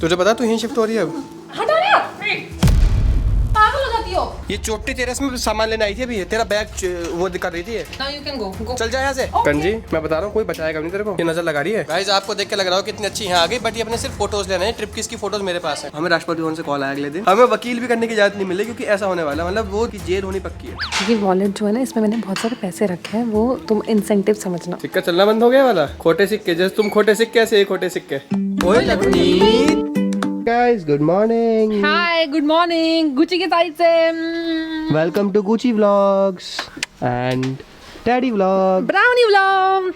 तुझे पता तू यहीं शिफ्ट हो रही है अब? हटा रे, पागल हो जाती हो। ये चोटी तेरे में सामान लेने आई थी अभी, तेरा बैग वो कर रही थी ये। Now you can go. चल जा यहाँ से। कंजी मैं बता रहा हूँ कोई बचाएगा नहीं तेरे को, ये नजर लगा रही है। गाइस आपको देख के लग रहा हो कितनी अच्छी यहाँ आ गई, बट ये अपने सिर्फ फोटोज लेने हैं, ट्रिप की इसकी फोटोज मेरे पास है। हमें राष्ट्रपति भवन से कॉल आया अगले दिन, हमें वकील भी करने की इजाजत नहीं मिली क्योंकि ऐसा होने वाला, मतलब वो की जेल होनी पक्की है। ये वॉलेट जो है ना, इसमें मैंने बहुत सारे पैसे रखे हैं, वो तुम इंसेंटिव समझना। सिक्का चलना बंद हो गया वाला, खोटे सिक्के जैसे तुम खोटे सिक्के ऐसे खोटे सिक्के। ओए Lovneet guys good morning. Hi, good morning. Gucci के साइड से welcome to Gucci vlogs and daddy vlog. Brownie vlog.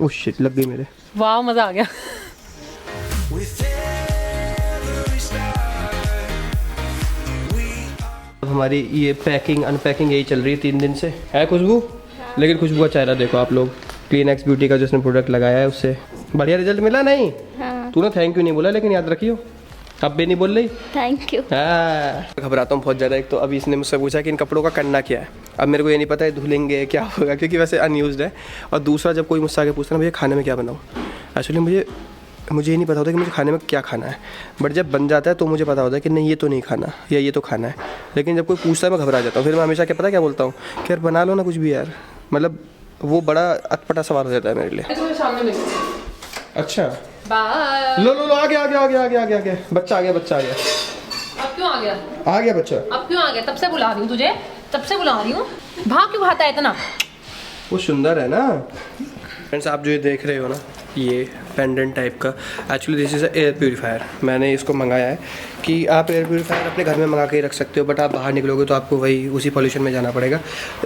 Oh shit लग गई मेरे। वाह मजा आ गया। हमारी ये पैकिंग अनपैकिंग यही चल रही है 3 दिन से, है खुशबू? लेकिन खुशबू का चेहरा देखो आप लोग, क्लीन एक्स ब्यूटी का जो उसने प्रोडक्ट लगाया है उससे बढ़िया रिजल्ट मिला नहीं? हाँ। तूने थैंक यू नहीं बोला, लेकिन याद रखियो अब भी नहीं बोल रही थैंक यू। हाँ घबराता हूँ बहुत ज़्यादा। एक तो अभी इसने मुझसे पूछा कि इन कपड़ों का करना क्या है, अब मेरे को ये नहीं पता है धुलेंगे क्या होगा, क्योंकि वैसे अनयूज्ड है। और दूसरा जब कोई मुझसे आगे पूछता ना भैया खाने में क्या बनाऊँ, एक्चुअली मुझे ये नहीं पता होता कि मुझे खाने में क्या खाना है, बट जब बन जाता है तो मुझे पता होता है कि नहीं ये तो नहीं खाना या ये तो खाना है। लेकिन जब कोई पूछता है मैं घबरा जाता हूँ, फिर मैं हमेशा क्या पता क्या बोलता हूँ कि यार बना लो ना कुछ भी यार, मतलब वो बड़ा अटपटा सवाल हो जाता है मेरे लिए। सामने मिल। अच्छा बाय। लो आ गया बच्चा आ गया अब क्यों आ गया? आ गया बच्चा। अब क्यों आ गया? तब से बुला रही हूँ तुझे, तब से बुला रही हूँ। भाग क्यों भागता है इतना? वो सुंदर है ना। फ्रेंड्स आप जो ये देख रहे हो ना, ये पेंडेंट टाइप का, actually this is air purifier. मैंने इसको मंगाया है कि आप एयर प्योरीफायर अपने घर में मंगा के रख सकते हो, बट आप बाहर निकलोगे तो आपको वही उसी पॉल्यूशन में जाना पड़ेगा।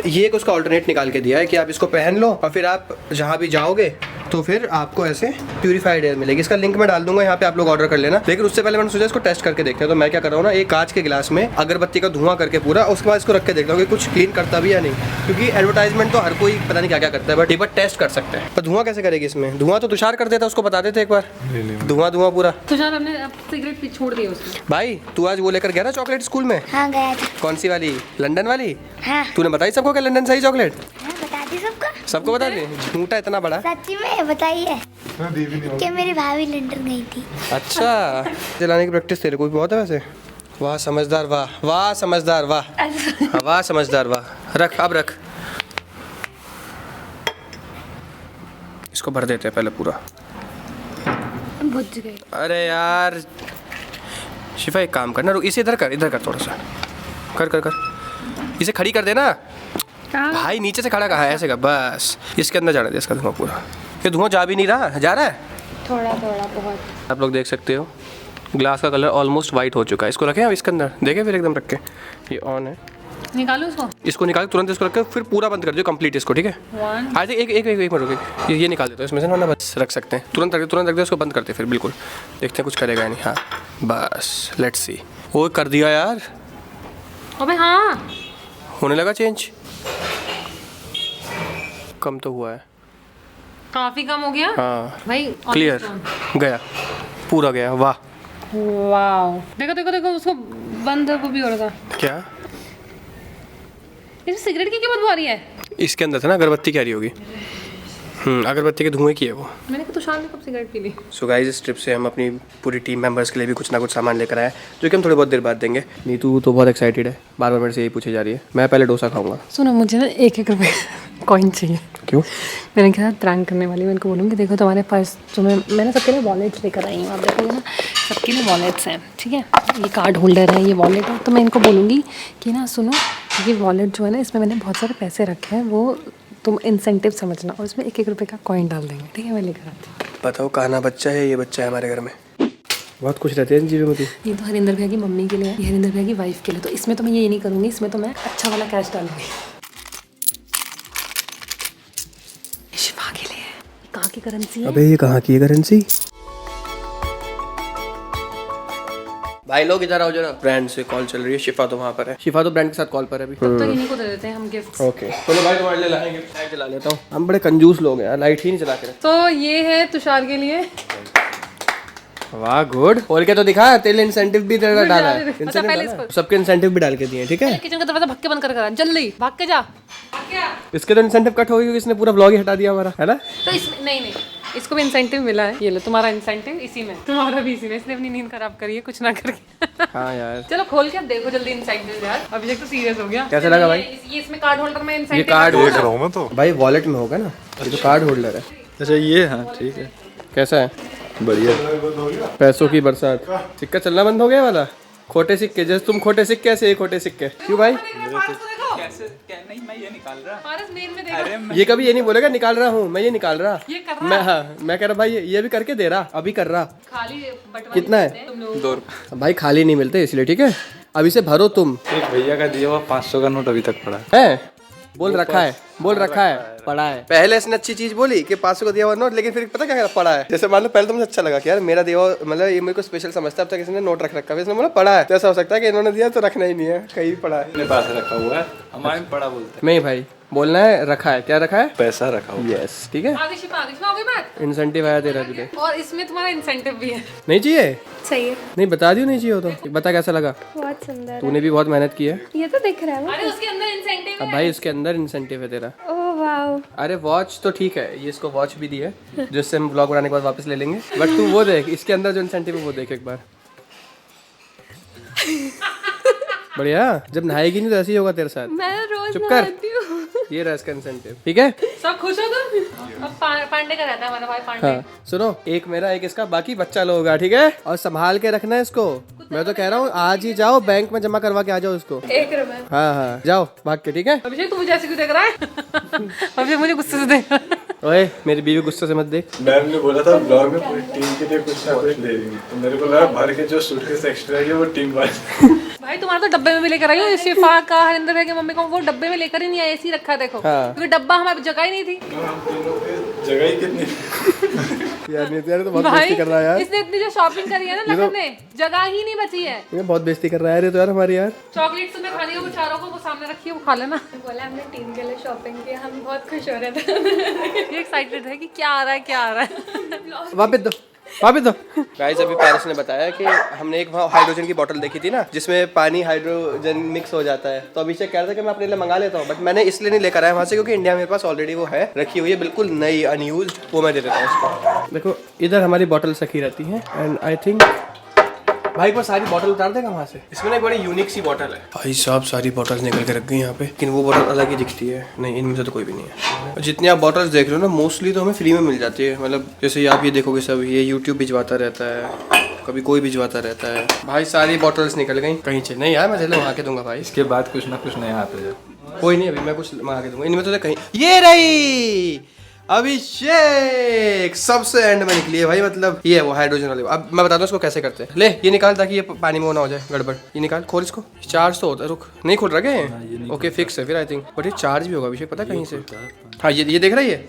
ये एक उसका ऑल्टरनेट निकाल के दिया है कि आप इसको पहन लो और फिर आप जहाँ भी जाओगे तो फिर आपको ऐसे प्यूरीफाइड एयर मिलेगी। इसका लिंक मैं डाल दूंगा, यहाँ पे आप लोग ऑर्डर कर लेना। लेकिन उससे पहले मैंने सोचा इसको टेस्ट करके देखते हैं, तो मैं क्या कर रहा हूँ ना, एक कांच के गिलास में अगरबत्ती का धुआं करके पूरा, उसके बाद इसको रख के देखता हूँ कि कुछ क्लीन करता भी या नहीं, क्योंकि एडवर्टाइजमेंट तो हर कोई पता नहीं क्या क्या करता है, बट एक बार टेस्ट कर सकते हैं। पर धुआं कैसे करेगी इसमें? धुआं तो तुषार कर देता, उसको बता देते एक बार। धुआं पूरा। तुषार हमने अब सिगरेट छोड़ दी उसमें। भाई तू आज वो लेकर गया ना चॉकलेट स्कूल में? हाँ गया था। कौन सी वाली? लंदन वाली? हाँ। तूने बताई सबको क्या लंदन सही चॉकलेट? हाँ बता दी सबको। सबको बता दी? झूठा इतना बड़ा। सच्ची में बताइए कि मेरी भाभी लंदन गई थी। अच्छा चलाने की प्रैक्टिस तेरे को भी बहुत है वैसे। वाह समझदार, वाह समझदार, वाह समझदार, वाह। रख अब रख, इसको भर देते हैं पहले पूरा। बुझ गई। अरे यार शिफा एक काम करना, रुक इसे इधर कर थोड़ा सा, कर इसे खड़ी कर देना। भाई नीचे से खड़ा कहाँ है, ऐसे का बस इसके अंदर जाने दे इसका धुआं पूरा। ये धुआं जा भी नहीं रहा, जा रहा है थोड़ा बहुत। आप लोग देख सकते हो ग्लास का कलर ऑलमोस्ट वाइट हो चुका है। इसको रखें अब इसके अंदर, देखें फिर एकदम रख के, ये ऑन है। निकालो इसको। इसको निकाल तुरंत, इसको रख के फिर पूरा बंद कर दो कंप्लीट इसको, ठीक है? आज एक मिनट रुके, ये निकाल देते हो इसमें से ना, बस रख सकते हैं। तुरंत रख दो इसको, बंद करते फिर बिल्कुल, देखते हैं कुछ करेगा नहीं। हाँ बस लेट्स सी। वो कर दिया यार। अबे हाँ होने लगा चेंज, कम तो हुआ है, काफी कम हो गया। हाँ भाई क्लियर गया, पूरा गया। वाह वाह, देखो उसको बंद को भी होगा। क्या इसमें सिगरेट की क्या बदबू आ रही है? इसके अंदर था ना, अगरबत्ती की आ रही होगी। अगरबत्ती के धुएं की है वो। मैंने कहा तुषार ने कब सिगरेट पी ली। सो गाइस इस ट्रिप से हम अपनी पूरी टीम मेंबर्स के लिए भी कुछ ना कुछ सामान लेकर आए, जो कि हम थोड़ी बहुत देर बाद देंगे। नीतू तो बहुत एक्साइटेड है, बार मेरे से यही पूछी जा रही है। मैं पहले डोसा खाऊंगा। सुनो मुझे ना 1-1 रुपये कॉइन चाहिए। क्यों? मैंने कहा प्रैंक करने वाली, मैं उनको बोलूँगी देखो तुम्हारे पास, मैंने सबके लिए वॉलेट्स लेकर आई हूँ, आप देखोगे ना सबके लिए वॉलेट्स हैं, ठीक है? ये कार्ड होल्डर है, ये वॉलेट है, तो मैं इनको बोलूँगी कि ना सुनो, ये वॉलेट जो है ना, इसमें मैंने बहुत सारे पैसे रखे हैं, वो तुम इंसेंटिव समझना, और इसमें 1-1 रुपये का कॉइन डाल देंगे, ठीक है? मैं लेकर आती हूँ। बताओ कहाना बच्चा है, ये बच्चा है हमारे घर में, बहुत खुश रहते हैं इन चीज़ों में। ये तो हरिंदर भैया की मम्मी के लिए है, ये हरिंदर भैया की वाइफ के लिए, तो इसमें तो मैं ये नहीं करूँगी, इसमें तो मैं अच्छा वाला कैश डालूंगी। शिफा के लिए कहाँ की करेंसी है? अबे ये कहाँ की है करेंसी? भाई लोग इधर आओ जरा, ब्रांड से कॉल चल रही है। शिफा तो वहाँ पर है, शिफा तो ब्रांड के साथ कॉल पर है अभी। तब तक इन्हीं को दे देते हैं हम गिफ्ट। ओके चलो भाई तुम्हारे लिए लाएंगे, लाइट जला लेता हूँ। हम बड़े कंजूस लोग हैं, लाइट ही नहीं चला के रखते। तो ये है तुषार के लिए। वाह गुड, खोल के तो दिखा, तेरे लिए इंसेंटिव भी तेरा डाला है। अच्छा, इंसेंटिव पहले डाला है। सबके इंसेंटिव भी डाल के दिए, ठीक है? किचन का दरवाजा भक्के बंद कर जल्दी भाग के जा। इसके तो इंसेंटिव कट हो गई क्योंकि इसने पूरा ब्लॉग ही हटा दिया हमारा, है ना? तो इसमें नहीं इसको भी इंसेंटिव मिला है, ये लो तुम्हारा इंसेंटिव इसी में, तुम्हारा भी इसी में, इसने अपनी नींद खराब करी है कुछ ना करके। हाँ यार, चलो खोल के अब देखो जल्दी इंसेंटिव यार, अभिषेक तो सीरियस हो गया। कैसा लगा भाई? ये इसमें कार्ड होल्डर में ये इंसेंटिव कार्ड देख रहा हूँ मैं तो। भाई वॉलेट में होगा ना, ये तो कार्ड होल्डर है। अच्छा ये, हाँ ठीक है, कैसा है? बढ़िया। पैसों की बरसात, सिक्का चलना बंद हो गया वाला, खोटे सिक्के, जैसे तुम खोटे सिक्के ऐसे ये खोटे सिक्के। क्यों भाई? कैसे क्या? नहीं मैं ये निकाल रहा। पारस मेन में देखो। अरे ये कभी ये नहीं बोलेगा निकाल रहा हूँ मैं, ये निकाल रहा, ये कर रहा मैं, हाँ मैं कह रहा भाई ये भी करके दे रहा, अभी कर रहा। खाली बटवा कितना है? तुम लोग 2 रुपये। भाई खाली नहीं मिलते इसलिए, ठीक है अब इसे भरो तुम। एक भैया का दिया हुआ 500 का नोट अभी तक पड़ा है, बोल रखा है, बोल रखा है, पड़ा है। पहले इसने अच्छी चीज बोली कि 500 का दिया हुआ नोट, लेकिन फिर पता क्या पड़ा है। जैसे मान लो पहले तो मुझे अच्छा लगा कि यार मेरा दिया हुआ, मतलब ये मेरे को स्पेशल समझता है, अब तक किसी ने नोट रख रखा है, इसने बोला पड़ा है, तो ऐसा हो सकता है कि इन्होंने दिया तो रखना ही नहीं है, कहीं पड़ा है। अपने पास रखा हुआ है, हमारे में पड़ा बोलते हैं। नहीं भाई बोलना है रखा है, क्या रखा है? पैसा रखा हुआ। यस ठीक है, आगे शिपा हो गई बात। इंसेंटिव आया तेरा तुझे, और इसमें तुम्हारा इंसेंटिव भी है। नहीं चाहिए? सही है, नहीं बता दियो नहीं चाहिए हो तो बता कैसा लगा? बहुत सुंदर तूने भी बहुत मेहनत की है। ये तो दिख रहा है। अरे उसके अंदर इंसेंटिव अब भाई उसके अंदर इंसेंटिव है तेरा। ओह वाओ, अरे वॉच तो ठीक है, ये इसको वॉच भी दी है जिससे हम ब्लॉग बनाने के बाद वापस ले लेंगे, बट तू वो देख इसके अंदर जो इंसेंटिव है वो देख एक बार। बढ़िया, जब नहाएगी नहीं तो ऐसे ही होगा तेरे साथ। मैं रोज चुप कर। नहाती हूँ। ये रहा इसका इंसेंटिव, ठीक है। सब खुश हो तुम? अब पांडे का रहता है हमारा भाई पांडे। हाँ सुनो, एक मेरा एक इसका, बाकी बच्चा लोग होगा, ठीक है, और संभाल के रखना है इसको। मैं तो कह रहा हूँ आज ही जाओ बैंक में जमा करवा के आ जाओ इसको। 1 रुपए। हाँ हाँ जाओ भाग के, ठीक है। अभिषेक तू मुझे ऐसे क्यों देख रहा है? अभिषेक मुझे गुस्से से देख रहा है। ओए मेरी बीवी गुस्से से मत देख। मैम ने बोला था ब्लॉग में पूरी टीम के लिए कुछ ना कुछ दे देंगी, तो मेरे को लगा भर के जो सूटकेस एक्स्ट्रा है वो टीम वाले। भाई तुम्हारा तो डब्बे में भी लेकर आई हो, शिफा का हरिंदर भाई की मम्मी को वो डब्बे में लेकर ही नहीं आए, ऐसे ही रखा है देखो। हाँ। क्योंकि डब्बा हमारी जगह ही नहीं थी। हम तीनों की जगह ही कितनी। यार नहीं यार तो बहुत भाई बेइज्जती कर रहा है यार, इसने इतनी जो शॉपिंग करी है ना लखन ने, जगह ही नहीं बची है। ये बहुत बेइज्जती कर रहा है ये तो यार हमारी यार। चॉकलेट तुम्हें खाने को कुछ चारों को वो सामने रखी है, वो खा लेना। बोला हमने टीम के लिए शॉपिंग की, हम बहुत खुश हो रहे थे। ये एक्साइटेड है कि क्या आ रहा है क्या आ रहा है। वापस दो, वापस दो। गाइस अभी पारस ने बताया कि हमने एक वहाँ हाइड्रोजन की बोतल देखी थी ना, जिसमें पानी हाइड्रोजन मिक्स हो जाता है, तो अभिषेक कह रहा था कि मैं अपने लिए मंगा लेता हूँ, बट मैंने इसलिए नहीं लेकर आया वहाँ से क्योंकि इंडिया में मेरे पास ऑलरेडी वो है, रखी हुई है बिल्कुल नई अनयूज, वो मैं दे देता हूँ उसको। देखो इधर हमारी बॉटल्स रखी रहती हैं, एंड आई थिंक भाई पर सारी बोतल उतार देगा वहाँ से। इसमें ना एक बड़ी यूनिक सी बोतल है भाई साहब, सारी बोतल्स निकल के रख गई यहाँ पे, लेकिन वो बोतल अलग ही दिखती है। नहीं इनमें से तो कोई भी नहीं है। जितनी आप बोतल्स देख रहे हो ना मोस्टली तो हमें फ्री में मिल जाती है, मतलब जैसे आप ये देखोगे सब ये यूट्यूब भिजवाता रहता है, कभी कोई भिजवाता रहता है। भाई सारी बोतल्स निकल गई कहीं से। नहीं यार मैं चलो वहाँ के दूंगा भाई, इसके बाद कुछ ना कुछ नया आता है। कोई नहीं अभी मैं कुछ मंगा के दूंगा। इनमें तो कहीं ये रही अभिषेक सबसे एंड में निकली है भाई, मतलब ये है वो हाइड्रोजन वाली। अब मैं बताता हूँ इसको कैसे करते हैं। ले ये निकाल ताकि ये पानी में वो ना हो जाए गड़बड़। ये निकाल, खोल इसको। चार्ज तो होता है, रुक नहीं खोल रखे हैं। ओके फिक्स है फिर आई थिंक, बट ये चार्ज भी होगा अभिषेक पता कहीं से। हाँ ये देख रही है।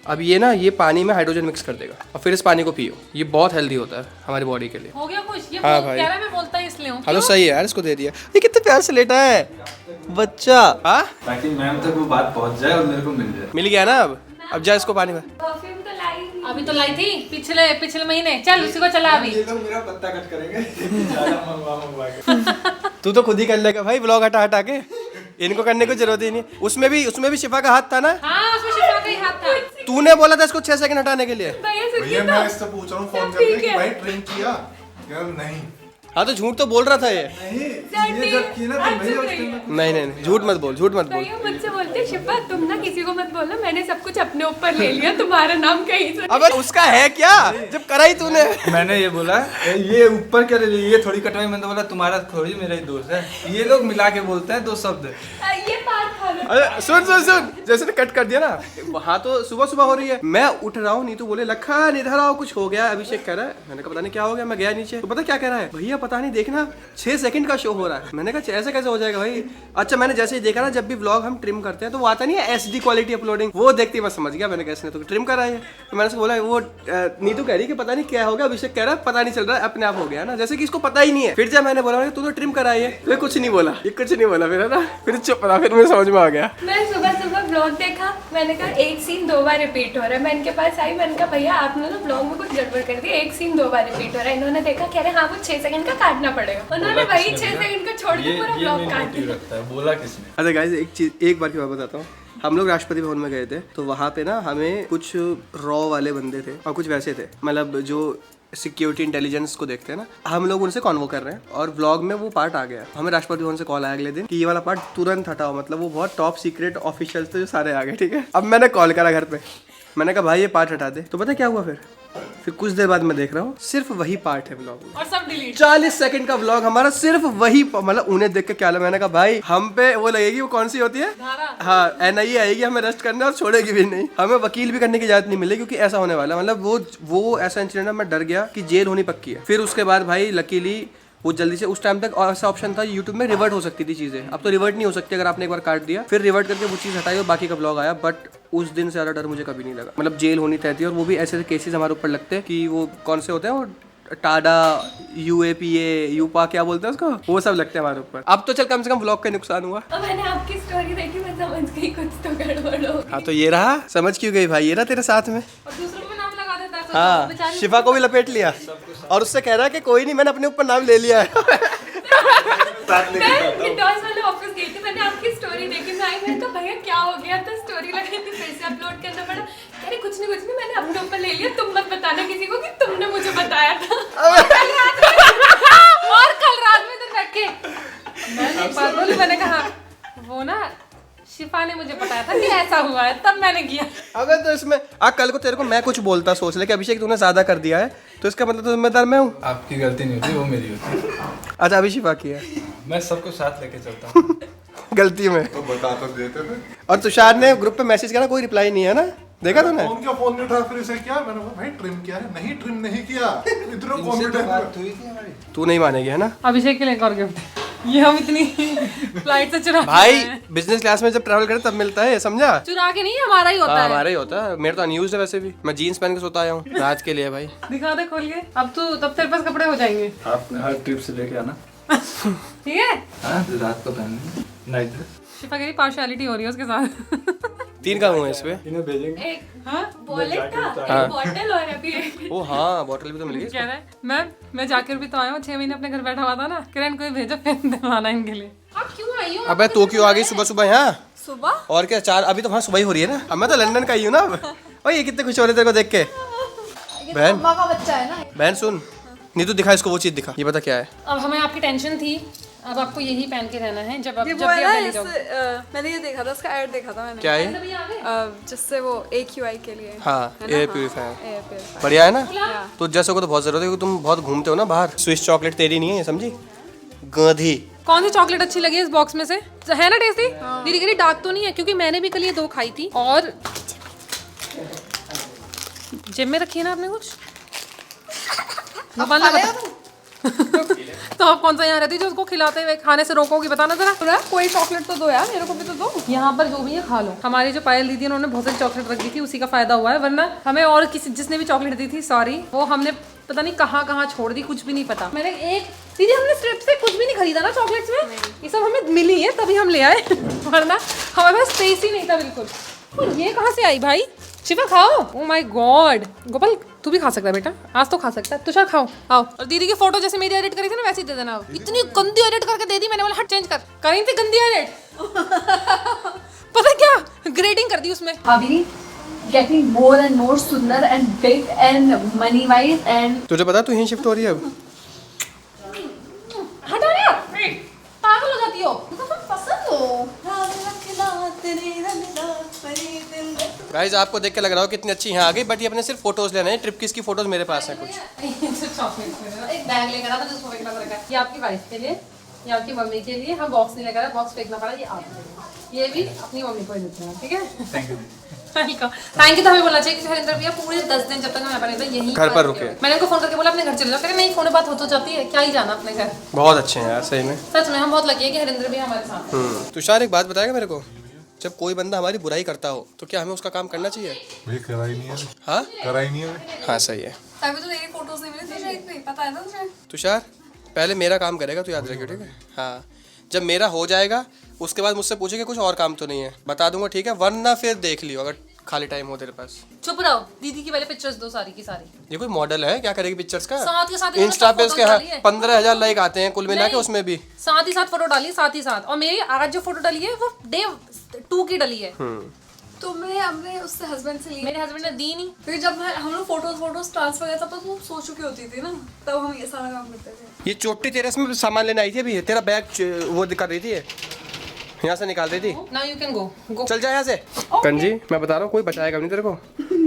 अब ये ना ये पानी में हाइड्रोजन मिक्स कर देगा और फिर इस पानी को पियो, ये बहुत हेल्दी होता है हमारी बॉडी के लिए। हो गया कुछ? ये हाँ कह भाई। रहा है मैं बोलता है इसलिए हूँ। हेलो सही है यार, इसको दे दिया। ये कितने प्यार से लेटा है बच्चा। हाँ ताकि मैम तक वो बात पहुंच जाए और मेरे को मिल जाए। मिल गया ना अब जा इसको पानी में। परफ्यूम तो लाई थी। अभी तो लाई थी पिछले महीने। चल उसी को चला अभी। ये लोग मेरा पत्ता कट करेंगे ज़्यादा मंगवा के। तू तो खुद ही कर लेगा भाई ब्लॉग हटा हटा के, इनको करने की जरूरत ही नहीं। उसमें भी शिफा का हाथ था ना। हाँ उसमें शिफा का ही हाथ था। तूने बोला था इसको 6 सेकंड हटाने के लिए। भैया मैं इससे पूछ रहा हूँ फोन करके कि भाई ड्रिंक किया यार? नहीं हाँ तो झूठ तो बोल रहा था ये। ये जब की ना तो भैया उस टाइम नहीं झूठ मत बोल, झूठ मत बोल। भैया मुझसे बोलते शिपा तुम ना किसी को मत बोलना, मैंने सब कुछ अपने ऊपर ले लिया, तुम्हारा नाम कहीं से। अबे उसका है क्या जब करा ही तूने। मैंने ये बोला ये ऊपर क्या ले लिया, ये थोड़ी कटवाई। मैंने तो बोला तुम्हारा थोड़ी मेरा ही दोस्त है। ये लोग मिला के बोलते हैं 2 शब्द। ये पार्ट खा लो। अरे सुन जैसे ने कट कर दिया ना। हाँ तो सुबह हो रही है, मैं उठ रहा हूँ, नीतू बोले लखन इधर आओ कुछ हो गया। अभिषेक कह रहा है, मैंने कहा पता नहीं क्या हो गया। मैं गया नीचे तो पता क्या कह रहा है, भैया पता नहीं देखना 6 सेकंड का शो हो रहा है। मैंने कहा ऐसे कैसे हो जाएगा भाई। अच्छा मैंने जैसे ही देखा ना, जब भी व्लॉग हम ट्रिम करते हैं तो वो आता नहीं है HD क्वालिटी अपलोडिंग, वो देखते ही मैं समझ गया। मैंने कैसे तो ट्रिम करा है, तो मैंने उसको बोला वो नीतू कह रही कि पता नहीं क्या हो गया। अभिषेक कह रहा है पता नहीं चल रहा है, अपने आप हो गया ना, जैसे कि इसको पता ही नहीं है। फिर जब मैंने बोला तू तो ट्रिम कराई है, तो कुछ नहीं बोला, ये कुछ नहीं बोला। फिर है ना, फिर चुप रहा, फिर मुझे समझ में आ गया। मैं सुबह ब्लॉग देखा, मैंने कहा एक सीन 2 बार रिपीट हो रहा है। मैं इनके पास आई, मैंने कहा भैया आपने ना ब्लॉग में कुछ गड़बड़ कर दी, एक सीन 2 बार रिपीट हो रहा है। इन्होंने देखा, कह रहे हाँ वो 6 सेकंड का काटना पड़ेगा। उन्होंने वही 6 सेकंड को छोड़ के पूरा ब्लॉग काट दिया। रखता है, बोला किसने? अच्छा गाइस एक बार की बात बताता हूँ। हम लोग राष्ट्रपति भवन में गए थे, तो वहाँ पे ना हमें कुछ रॉ वाले बंदे थे और कुछ वैसे थे, मतलब जो सिक्योरिटी इंटेलिजेंस को देखते हैं ना, हम लोग उनसे कॉन्वो कर रहे हैं और व्लॉग में वो पार्ट आ गया। हमें राष्ट्रपति भवन से कॉल आया अगले दिन कि ये वाला पार्ट तुरंत हटाओ, मतलब वो बहुत टॉप सीक्रेट ऑफिशियल्स थे जो सारे आ गए, ठीक है। अब मैंने कॉल करा घर पे, मैंने कहा भाई ये पार्ट हटा दे, तो पता क्या हुआ फिर कुछ देर बाद मैं देख रहा हूँ सिर्फ वही पार्ट है व्लॉग में और सब डिलीट। 40 सेकंड का व्लॉग हमारा सिर्फ वही, मतलब उन्हें देख के क्या लगा, मैंने कहा भाई हम पे वो लगेगी, वो कौन सी होती है, हाँ NIA आएगी हमें अरेस्ट करने और छोड़ेगी भी नहीं, हमें वकील भी करने की इजाजत नहीं मिलेगी क्योंकि ऐसा होने वाला, मतलब वो ऐसा इंसिडेंट है, मैं डर गया कि जेल होनी पक्की है। फिर उसके बाद भाई लकीली वो जल्दी से, उस टाइम तक ऐसा ऑप्शन था यूट्यूब में रिवर्ट हो सकती थी चीज़ें, अब तो रिवर्ट नहीं हो सकती अगर आपने एक बार काट दिया, फिर रिवर्ट करके वो चीज़ हटाई और बाकी का ब्लॉग आया। बट उस दिन से ज़्यादा डर मुझे कभी नहीं लगा, मतलब जेल होनी तय थी और वो भी ऐसे केसेस हमारे ऊपर लगते हैं कि वो कौन से होते हैं, वो टाडा UAPA यूपा क्या बोलते हैं उसको, वो सब लगते हैं हमारे ऊपर। अब तो चल कम से कम व्लॉग का नुकसान हुआ। अब मैंने आपकी स्टोरी देखी, मैं समझ गई कुछ तो गड़बड़ हो गई। हाँ तो ये रहा, समझ क्यों गई भाई, ये रहा तेरे साथ में। और दूसरों को नाम लगा देता है, तो हाँ बेचारी शिफा को भी लपेट लिया और उससे कह रहा है कि कोई नहीं, मैंने अपने ऊपर नाम ले लिया है। मैं इंडोर्स वाले ऑफिस गई थी, मैंने आपकी स्टोरी देखी, मैं आई, मैंने कहा भैया क्या हो गया, तो स्टोरी लगाई थी, फिर से अपलोड करना पड़ा। अरे कुछ नहीं मैंने अपने ऊपर ले लिया, तुम मत बताना किसी को कि तुमने मुझे बताया था। और कल रात में इधर बैठ के मैंने एक बात बोली, मैंने कहा वो ना शिफा ने मुझे बताया था कि ऐसा हुआ है, तब मैंने किया। अबे तो इसमें कल को तेरे को मैं कुछ बोलता, सोच ले कि अभिषेक तूने ज्यादा कर दिया है, तो इसका मतलब तो जिम्मेदार मैं हूँ। आपकी गलती नहीं होती, वो मेरी होती है। अच्छा अभी शिफा की है मैं सबको साथ लेके चलता हूँ। गलती में। तो बता तो देते थे। और तुषार ने ग्रुप पे मैसेज करा, कोई रिप्लाई नहीं है ना, देखा तूने? फोन नहीं उठा, फिर इसे क्या, मैंने कहा भाई ट्रिम किया है, नहीं ट्रिम नहीं किया, इतना इनसे तो कॉन्फिडेंस बात हुई थी हमारी। तू नहीं मानेगी है ना अभिषेक के लिए एक और गिफ्ट, ये हम इतनी फ्लाइट से चुरा भाई, बिजनेस क्लास में जब ट्रैवल करे तब मिलता है, समझा? चुरा के नहीं, हमारा ही होता हाँ है। हमारा ही होता है, मेरा तो अनयूज्ड है वैसे भी, मैं जीन्स पहन के सोता आया हूँ रात के लिए भाई। दिखा दे खोल के, अब तू तब तेरे पास कपड़े हो जाएंगे, आपने हर ट्रिप से लेके आना। ठीक है। हाँ रात को पहनने नाइट ड्रेस। शिफा कह रही पार्शियलिटी हो रही है उसके साथ। 3 काम हुए हैं इस पे। इन्हें भेजेंगे। एक हाँ वॉलेट था, हाँ। एक बॉटल और अभी एक। ओ हाँ बॉटल भी तो मिल गई। कह रहा है मैं जाकर भी तो आया हूँ, 6 महीने अपने घर बैठा हुआ था ना, किरण को ही भेजो फिर दिलवाना इनके लिए। आप क्यों आई हो? अबे तू क्यों आ गई सुबह सुबह यहाँ? सुबह और क्या 4, अभी तो वहाँ सुबह ही हो रही है ना, अब मैं तो लंदन का ही हूँ ना अब। और ये कितने खुश हो रहे तेरे को देख के। बहन अम्मा का बच्चा है ना। बहन सुन, नीतू दिखा इसको वो चीज़ दिखा, ये पता क्या है? अब हमें आपकी टेंशन थी, अब आपको यही पहन के रहना है जब ये जब वो भी है आप ना दिल्ली जाओगे। मैंने ये देखा था, उसका ऐड देखा था मैंने। क्या है? जिससे वो AQI के लिए हाँ है ना? एयर हाँ, प्यूरीफायर। Air purifier. बढ़िया है ना? तो जैसे को तो बहुत जरूरत है क्योंकि तुम बहुत घूमते हो ना बाहर। स्विस चॉकलेट तेरी नहीं है, समझी? गांधी। कौन सी चॉकलेट अच्छी लगी इस बॉक्स में से? है ना टेस्टी? दीदी कह रही डार्क तो नहीं है, क्योंकि मैंने भी कल ये 2 खाई थी। और जेब में रखी है ना आपने कुछ? भगवान ने बता- तो आप कौन सा यहाँ रहती जो उसको खिलाते हुए खाने से रोकोगी, बताना जरा। कोई चॉकलेट तो दो यार, मेरे को भी तो दो। यहाँ पर जो भी है खा लो। हमारी जो पायल दीदी उन्होंने बहुत सारी चॉकलेट रख दी थी, उसी का फायदा हुआ है, वरना हमें और किसी जिसने भी चॉकलेट दी थी सॉरी, वो हमने पता नहीं कहाँ कहाँ छोड़ दी, कुछ भी नहीं पता। मैंने दीदी हमने स्ट्रिप से कुछ भी नहीं खरीदा ना चॉकलेट्स में, ये सब हमें मिली है तभी हम ले आए, वरना हमारे पास स्पेस ही नहीं था बिल्कुल। और ये कहाँ से आई भाई? शिवा खाओ। ओ माय गॉड, गोपाल तू भी खा सकता है बेटा, आज तो खा सकता है। तुषार खाओ, आओ। और दीदी की फोटो जैसे मेरी एडिट करी थी ना वैसे ही दे देना। इतनी गंदी एडिट करके दे दी, मैंने बोला हट चेंज कर, करी थी गंदी एडिट। पता क्या ग्रेडिंग कर दी उसमें। अभी getting more and more सुंदर and big and money wise and तुझे पता तू यहीं शिफ्ट हो रही है अब? हटा रे, पागल हो जाती हो। पसंद हो। गाइस आपको देख के लग रहा हो कितनी अच्छी यहाँ आ गई, बट ये अपने सिर्फ फोटोज लेने हैं, ट्रिप की इसकी फोटोज मेरे पास है कुछ। एक बैग लेकर आता जिसको फेंकना पड़ेगा। ये आपकी वाइफ के लिए, ये आपकी मम्मी के लिए। हम बॉक्स नहीं लेकर आए, बॉक्स फेंकना पड़ा, ये आपके लिए। ये भी अपनी मम्मी को ही देते हैं, ठीक है? Thank you. थैंक यू तो हमें बोलना चाहिए कि हरिंदर भैया पूरे 10 दिन जब तक हम यहाँ पर यहीं घर पर रुके। मैंने उनको फोन करके बोला अपने घर चले जाओ, नहीं फोन में बात हो तो जाती है, क्या ही जाना अपने घर। बहुत अच्छे हैं यार सही में, सच में हम बहुत लकी है कि हरिंदर भैया हमारे साथ। तुषार एक बात बताएगा मेरे को, जब कोई बंदा हमारी बुराई करता हो तो क्या हमें उसका काम करना चाहिए? भाई करा ही नहीं है। हाँ करा ही नहीं है। हाँ सही है। तभी तो तेरी फोटोज नहीं मिली थी, इतनी पता है ना तुझे। तुषार पहले मेरा काम करेगा तो याद रखियो, ठीक है? हाँ जब मेरा हो जाएगा उसके बाद मुझसे पूछेगा कुछ और काम तो नहीं है, बता दूंगा ठीक है, वरना फिर देख लियो अगर खाली टाइम हो तेरे पास? चुप रहो, दीदी की पहले पिक्चर्स दो सारी की सारी। ये कोई मॉडल है, क्या करेगी पिक्चर्स का? साथ के साथ इंस्टा पे उसके डाली है। 15,000 लाइक आते हैं कुल मिला के, नहीं। उसमें भी साथ ही साथ फोटो डाली, साथ ही साथ। और मेरी आज जो फोटो डाली है वो डे 2 की डाली है। तुमने अपने उससे हस्बैंड से ली? मेरे हस्बैंड ने दी नहीं। क्योंकि जब हम लोग फोटोज ट्रांसफर किया तब तो तुम सो चुकी होती थी ना, तब हम ये सारा काम करते थे। ये चोटी तेरे इसमें सामान लेने आई थी अभी, तेरा बैग वो दिखा रही थी, यहाँ से निकाल रही थी। Now you can go. चल जा यहाँ से। कंजी मैं बता रहा हूँ, कोई बचाएगा नहीं तेरे को,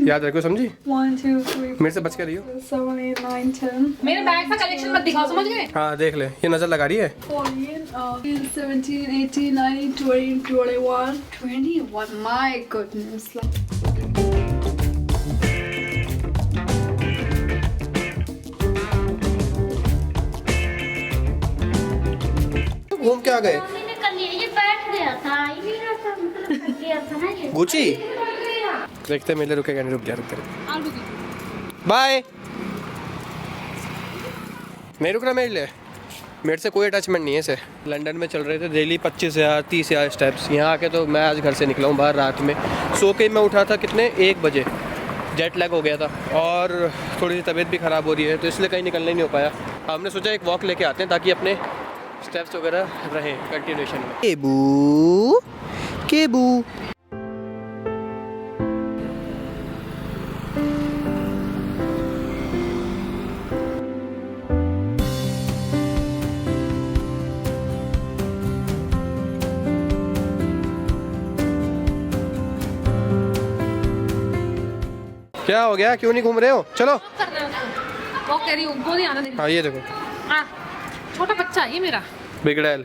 याद रखो, समझी? 1 2 3 मेरे से बच के रहियो। 7 8 9 10 मेरे बैग का कलेक्शन मत दिखाओ, समझ गए? हाँ देख ले, ये नजर लगा रही है। 14 17 18 19 20 21 21 my goodness. घूम के आ गए। मैंने कर लिया, ये बैठ गया था, ही नहीं रहा था, मतलब थक गया था ना ये। गुची देखते मेले रुकेगा नहीं, रुक जा, रुक जा। बाय। नहीं रुक रहा मेरे लिए, मेरे से कोई अटैचमेंट नहीं है इसे। लंदन में चल रहे थे डेली 25,000 30,000 स्टेप्स, यहाँ आके तो मैं आज घर से निकला हूँ बाहर रात में, सो के मैं उठा था कितने 1 बजे, जेट लैग हो गया था और थोड़ी सी तबीयत भी ख़राब हो रही है, तो इसलिए कहीं निकलना ही नहीं हो पाया। हमने सोचा एक वॉक लेके आते हैं ताकि अपने स्टेप्स वगैरह रहें कंटिन्यूशन में। केबू केबू क्या हो गया, क्यों नहीं घूम रहे हो? चलो। वो कह रही हूँ, वो नहीं आना। हाँ ये देखो, छोटा बच्चा ये मेरा बिगड़ैल।